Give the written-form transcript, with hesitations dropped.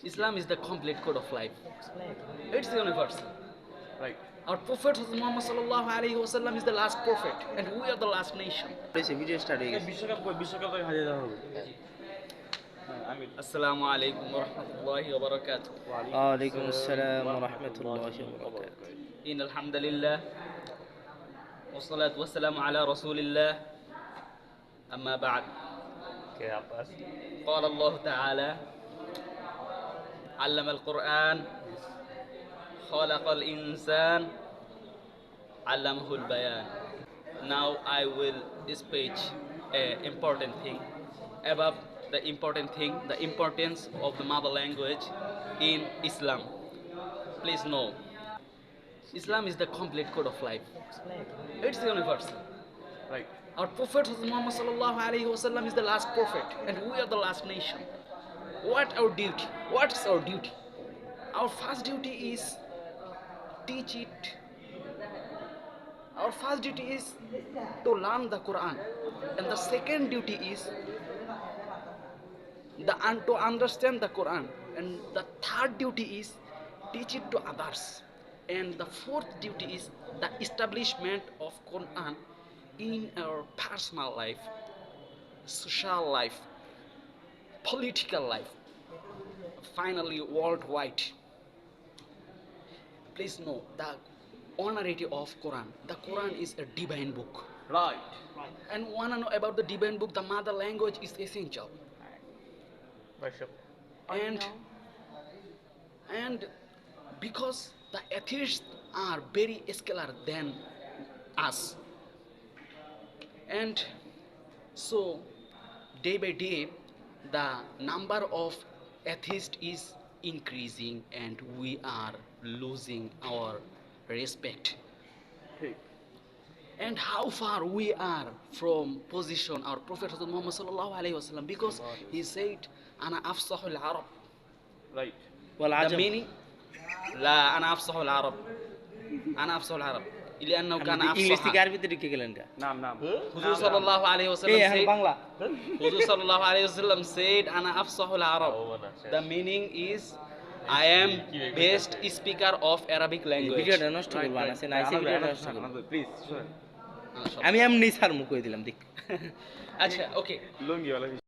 Islam is the complete code of life. It's universal. Right. Our Prophet Muhammad sallallahu alaihi wasallam is the last prophet, and we are the last nation. Video start হয়ে গেছে। বিশ্বকাপ থেকে হারিয়ে দেওয়া হবে। Assalamu alaikum wa rahmatullahi wa barakatuh. ওয়ালাইকুম আসসালাম ওয়া রাহমাতুল্লাহি ওয়া বারাকাতুহু। إن الحمد لله والصلاة والسلام على رسول الله أما بعد قال الله تعالى علم القرآن خلق الإنسان علمه البيان. Now I will speak an important thing about the important thing, the importance of the mother language in Islam. Please know, Islam is the complete code of life. It's universal. Right. Our Prophet Muhammad sallallahu alaihi wasallam is the last prophet, and we are the last nation. What our duty? What is our duty? Our first duty is teach it. Our first duty is to learn the Quran, and the second duty is to understand the Quran, and the third duty is teach it to others, and the fourth duty is the establishment of Quran in our personal life, social life, political life, finally worldwide. Please know the honorary of Quran. The Quran is a divine book, Right. and wanna know about the divine book, the mother language is essential. And because the atheists are very scalar than us, and so day by day the number of atheists is increasing, and we are losing our respect. ঠিক। And how far we are from position our Prophet Muhammad sallallahu alaihi wasallam, because he said ana afsahul arab. Right. Wall The Azam. meaning لا أنا أفصح العرب. أنا أفصح العرب لأنه كان English থেকে أفصح. আরবিতে ঢুকে গেলেন কা? নাম। হুজুর sallallahu alaihi এই wasallam এখন said, Bangla. Huzur sallallahu alaihi wasallam said ana afsahul arab. The meaning is I am best speaker of Arabic language. ভিডিওটা নষ্ট করবা না, সে নাইসে ভিডিওটা নষ্ট করবা। Please MashaAllah. আমি এমনি স্যার মুখ কই দিলাম দেখ। আচ্ছা, okay. লুঙ্গিওয়ালা